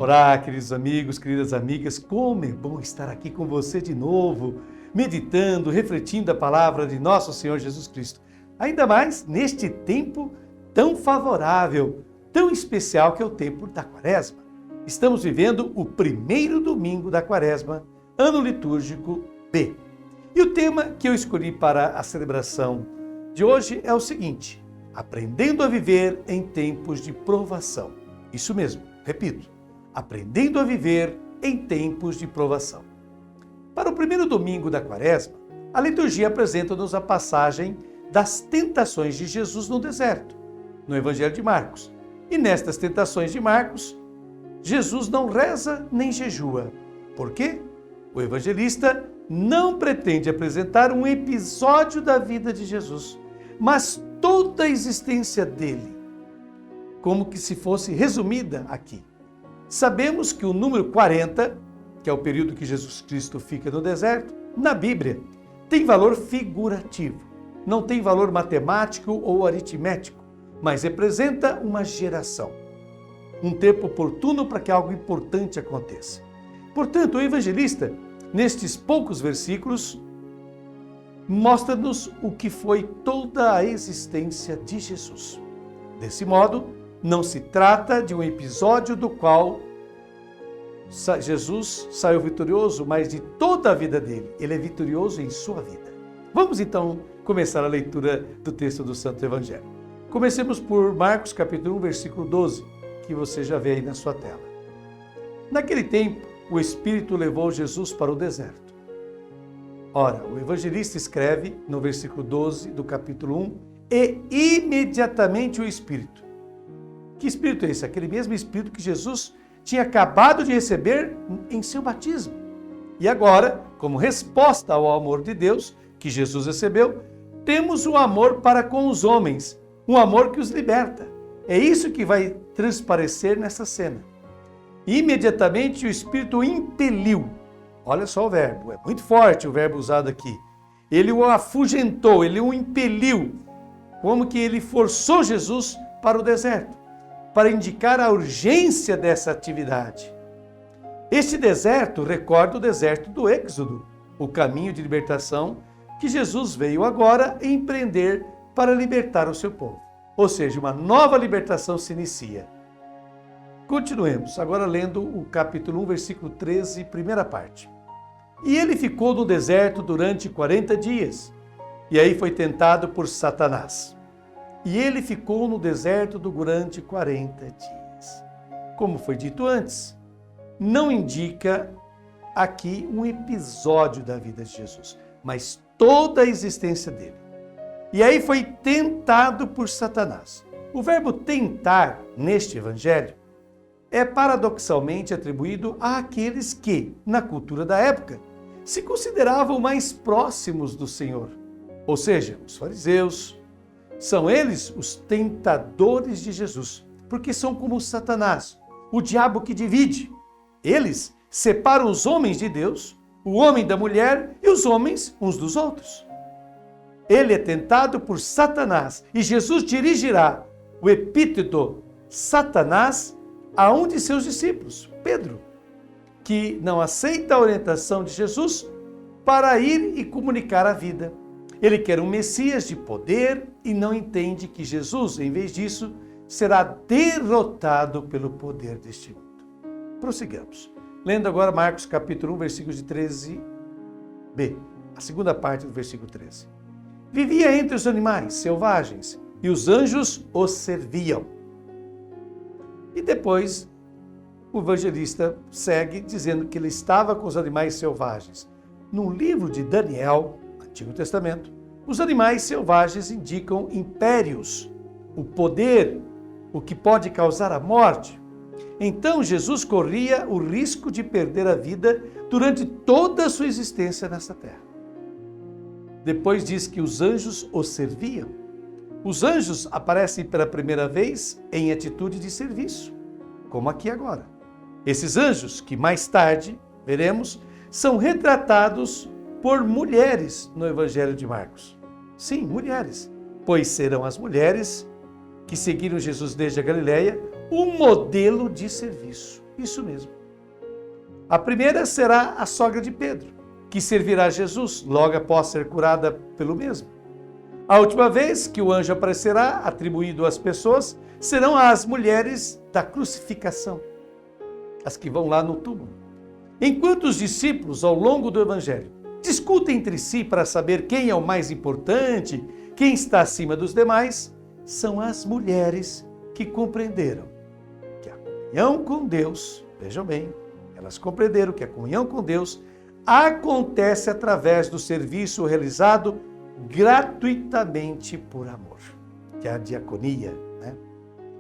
Olá, queridos amigos, queridas amigas, como é bom estar aqui com você de novo, meditando, refletindo a palavra de nosso Senhor Jesus Cristo. Ainda mais neste tempo tão favorável, tão especial que é o tempo da Quaresma. Estamos vivendo o primeiro domingo da Quaresma, ano litúrgico B. E o tema que eu escolhi para a celebração de hoje é o seguinte: aprendendo a viver em tempos de provação. Isso mesmo, repito. Aprendendo a viver em tempos de provação. Para o primeiro domingo da Quaresma, a liturgia apresenta-nos a passagem das tentações de Jesus no deserto, no Evangelho de Marcos. E nestas tentações de Marcos, Jesus não reza nem jejua. Por quê? O evangelista não pretende apresentar um episódio da vida de Jesus, mas toda a existência dele, como que se fosse resumida aqui. Sabemos que o número 40, que é o período que Jesus Cristo fica no deserto, na Bíblia, tem valor figurativo. Não tem valor matemático ou aritmético, mas representa uma geração. Um tempo oportuno para que algo importante aconteça. Portanto, o evangelista, nestes poucos versículos, mostra-nos o que foi toda a existência de Jesus. Desse modo, não se trata de um episódio do qual Jesus saiu vitorioso, mas de toda a vida dele. Ele é vitorioso em sua vida. Vamos então começar a leitura do texto do Santo Evangelho. Comecemos por Marcos capítulo 1, versículo 12, que você já vê aí na sua tela. Naquele tempo, o Espírito levou Jesus para o deserto. Ora, o evangelista escreve no versículo 12 do capítulo 1, e imediatamente o Espírito. Que Espírito é esse? Aquele mesmo Espírito que Jesus tinha acabado de receber em seu batismo. E agora, como resposta ao amor de Deus que Jesus recebeu, temos o amor para com os homens, um amor que os liberta. É isso que vai transparecer nessa cena. Imediatamente o Espírito o impeliu. Olha só o verbo, é muito forte o verbo usado aqui. Ele o afugentou, ele o impeliu, como que ele forçou Jesus para o deserto, para indicar a urgência dessa atividade. Este deserto recorda o deserto do Êxodo, o caminho de libertação que Jesus veio agora empreender para libertar o seu povo. Ou seja, uma nova libertação se inicia. Continuemos, agora lendo o capítulo 1, versículo 13, primeira parte. E ele ficou no deserto durante 40 dias, e aí foi tentado por Satanás. E ele ficou no deserto durante 40 dias. Como foi dito antes, não indica aqui um episódio da vida de Jesus, mas toda a existência dele. E aí foi tentado por Satanás. O verbo tentar, neste evangelho, é paradoxalmente atribuído àqueles que, na cultura da época, se consideravam mais próximos do Senhor. Ou seja, os fariseus. São eles os tentadores de Jesus, porque são como Satanás, o diabo que divide. Eles separam os homens de Deus, o homem da mulher e os homens uns dos outros. Ele é tentado por Satanás e Jesus dirigirá o epíteto Satanás a um de seus discípulos, Pedro, que não aceita a orientação de Jesus para ir e comunicar a vida. Ele quer um Messias de poder e não entende que Jesus, em vez disso, será derrotado pelo poder deste mundo. Prossigamos. Lendo agora Marcos capítulo 1, versículos de 13b, a segunda parte do versículo 13. Vivia entre os animais selvagens e os anjos os serviam. E depois o evangelista segue dizendo que ele estava com os animais selvagens. No livro de Daniel, Antigo Testamento, os animais selvagens indicam impérios, o poder, o que pode causar a morte. Então Jesus corria o risco de perder a vida durante toda a sua existência nessa terra. Depois diz que os anjos o serviam. Os anjos aparecem pela primeira vez em atitude de serviço, como aqui agora. Esses anjos, que mais tarde veremos, são retratados por mulheres no Evangelho de Marcos. Sim, mulheres, pois serão as mulheres que seguiram Jesus desde a Galileia um modelo de serviço. Isso mesmo. A primeira será a sogra de Pedro, que servirá a Jesus logo após ser curada pelo mesmo. A última vez que o anjo aparecerá, atribuído às pessoas, serão as mulheres da crucificação, as que vão lá no túmulo. Enquanto os discípulos, ao longo do Evangelho, discutem entre si para saber quem é o mais importante, quem está acima dos demais, são as mulheres que compreenderam que a comunhão com Deus, vejam bem, elas compreenderam que a comunhão com Deus acontece através do serviço realizado gratuitamente por amor, que é a diaconia, né?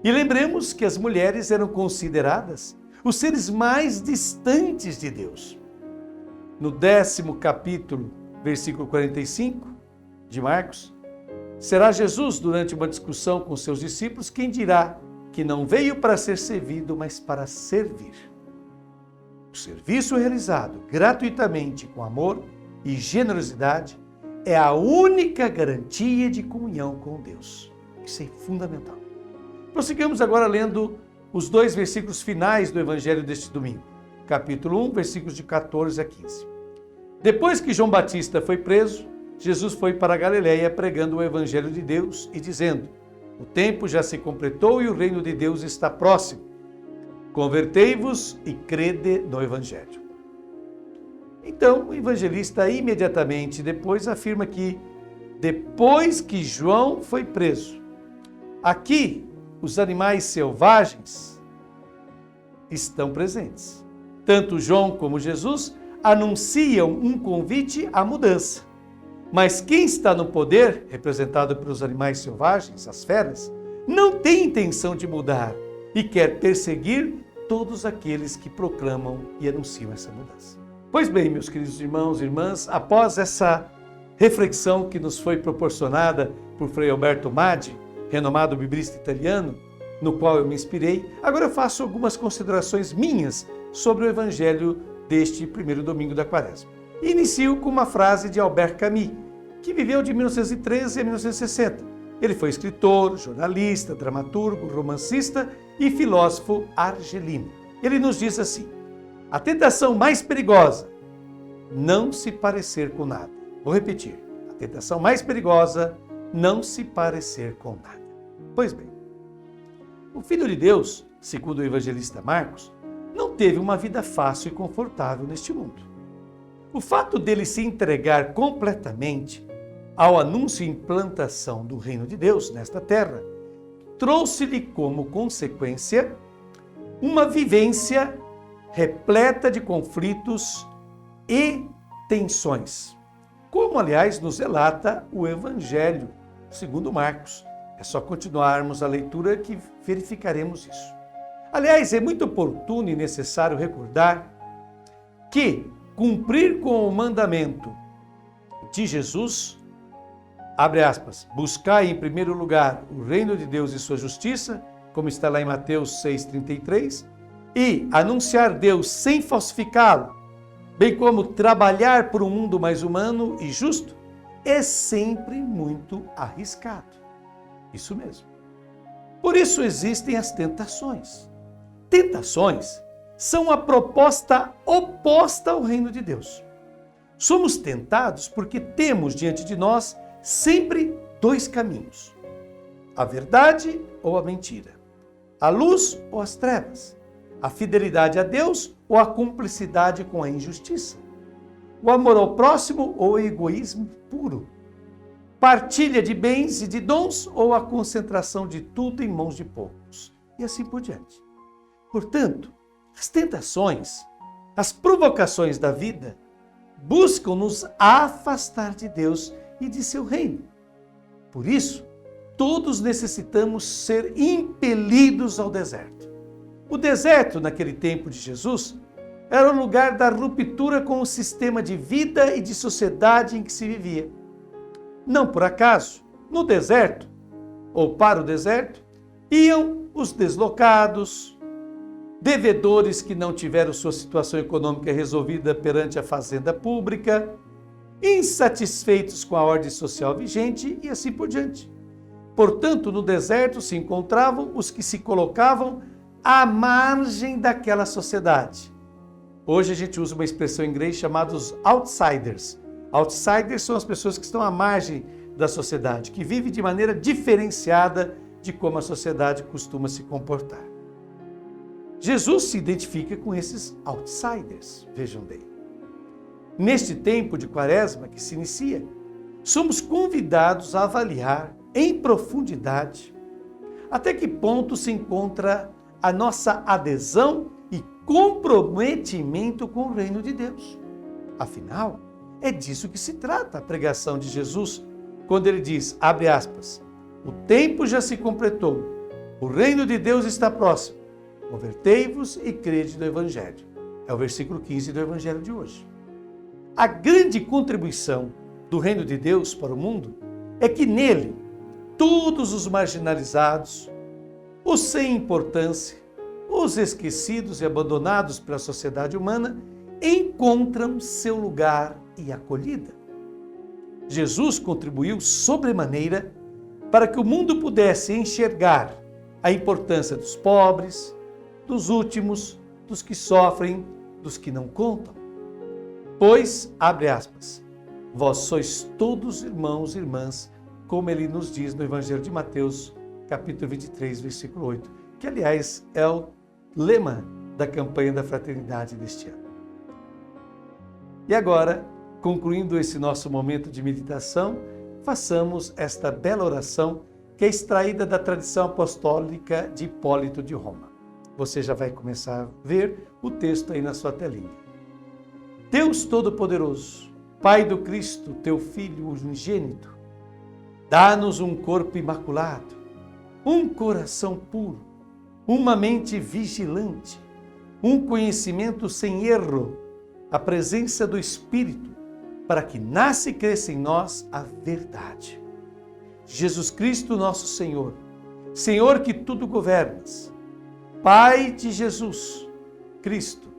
E lembremos que as mulheres eram consideradas os seres mais distantes de Deus. No 10º capítulo, versículo 45 de Marcos, será Jesus, durante uma discussão com seus discípulos, quem dirá que não veio para ser servido, mas para servir. O serviço realizado gratuitamente com amor e generosidade é a única garantia de comunhão com Deus. Isso é fundamental. Prossigamos agora lendo os 2 versículos finais do Evangelho deste domingo. Capítulo 1, versículos de 14 a 15. Depois que João Batista foi preso, Jesus foi para a Galiléia pregando o Evangelho de Deus e dizendo: o tempo já se completou e o reino de Deus está próximo. Convertei-vos e crede no Evangelho. Então, o evangelista imediatamente depois afirma que, depois que João foi preso, aqui os animais selvagens estão presentes. Tanto João como Jesus anunciam um convite à mudança. Mas quem está no poder, representado pelos animais selvagens, as feras, não tem intenção de mudar e quer perseguir todos aqueles que proclamam e anunciam essa mudança. Pois bem, meus queridos irmãos e irmãs, após essa reflexão que nos foi proporcionada por Frei Alberto Maggi, renomado biblista italiano, no qual eu me inspirei, agora eu faço algumas considerações minhas sobre o Evangelho deste primeiro domingo da Quaresma. Inicio com uma frase de Albert Camus, que viveu de 1913 a 1960. Ele foi escritor, jornalista, dramaturgo, romancista e filósofo argelino. Ele nos diz assim: a tentação mais perigosa, não se parecer com nada. Vou repetir. A tentação mais perigosa, não se parecer com nada. Pois bem, o Filho de Deus, segundo o evangelista Marcos, não teve uma vida fácil e confortável neste mundo. O fato dele se entregar completamente ao anúncio e implantação do reino de Deus nesta terra, trouxe-lhe como consequência uma vivência repleta de conflitos e tensões, como, aliás, nos relata o Evangelho segundo Marcos. É só continuarmos a leitura que verificaremos isso. Aliás, é muito oportuno e necessário recordar que cumprir com o mandamento de Jesus, abre aspas, buscar em primeiro lugar o reino de Deus e sua justiça, como está lá em Mateus 6,33, e anunciar Deus sem falsificá-lo, bem como trabalhar por um mundo mais humano e justo, é sempre muito arriscado. Isso mesmo. Por isso existem as tentações. Tentações são a proposta oposta ao reino de Deus. Somos tentados porque temos diante de nós sempre 2 caminhos: a verdade ou a mentira, a luz ou as trevas, a fidelidade a Deus ou a cumplicidade com a injustiça, o amor ao próximo ou o egoísmo puro, partilha de bens e de dons ou a concentração de tudo em mãos de poucos, e assim por diante. Portanto, as tentações, as provocações da vida buscam nos afastar de Deus e de seu reino. Por isso, todos necessitamos ser impelidos ao deserto. O deserto, naquele tempo de Jesus, era o lugar da ruptura com o sistema de vida e de sociedade em que se vivia. Não por acaso, no deserto, ou para o deserto, iam os deslocados, devedores que não tiveram sua situação econômica resolvida perante a fazenda pública, insatisfeitos com a ordem social vigente e assim por diante. Portanto, no deserto se encontravam os que se colocavam à margem daquela sociedade. Hoje a gente usa uma expressão em inglês chamada os outsiders. Outsiders são as pessoas que estão à margem da sociedade, que vivem de maneira diferenciada de como a sociedade costuma se comportar. Jesus se identifica com esses outsiders, vejam bem. Neste tempo de Quaresma que se inicia, somos convidados a avaliar em profundidade até que ponto se encontra a nossa adesão e comprometimento com o reino de Deus. Afinal, é disso que se trata a pregação de Jesus, quando ele diz, abre aspas, o tempo já se completou, o reino de Deus está próximo, convertei-vos e crede no Evangelho. É o versículo 15 do Evangelho de hoje. A grande contribuição do reino de Deus para o mundo é que nele todos os marginalizados, os sem importância, os esquecidos e abandonados pela sociedade humana encontram seu lugar e acolhida. Jesus contribuiu sobremaneira para que o mundo pudesse enxergar a importância dos pobres, dos últimos, dos que sofrem, dos que não contam. Pois, abre aspas, vós sois todos irmãos e irmãs, como ele nos diz no Evangelho de Mateus, capítulo 23, versículo 8, que aliás é o lema da campanha da fraternidade deste ano. E agora, concluindo esse nosso momento de meditação, façamos esta bela oração que é extraída da tradição apostólica de Hipólito de Roma. Você já vai começar a ver o texto aí na sua telinha. Deus Todo-Poderoso, Pai do Cristo, teu Filho unigênito, dá-nos um corpo imaculado, um coração puro, uma mente vigilante, um conhecimento sem erro, a presença do Espírito, para que nasça e cresça em nós a verdade. Jesus Cristo, nosso Senhor, Senhor que tudo governas, Pai de Jesus Cristo,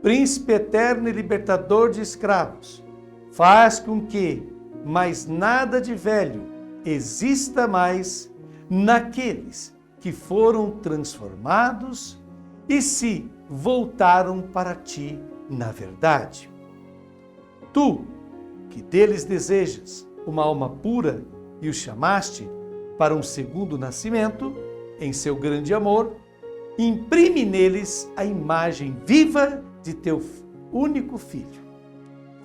Príncipe eterno e libertador de escravos, faz com que mais nada de velho exista mais naqueles que foram transformados e se voltaram para ti na verdade. Tu, que deles desejas uma alma pura e os chamaste para um segundo nascimento, em seu grande amor, imprime neles a imagem viva de teu único Filho.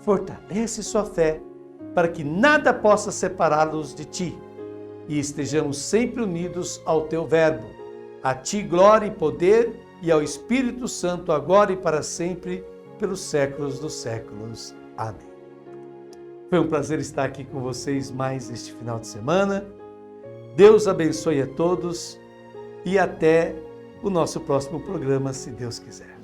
Fortalece sua fé para que nada possa separá-los de ti e estejamos sempre unidos ao teu verbo. A ti glória e poder e ao Espírito Santo agora e para sempre, pelos séculos dos séculos. Amém. Foi um prazer estar aqui com vocês mais este final de semana. Deus abençoe a todos e até o nosso próximo programa, se Deus quiser.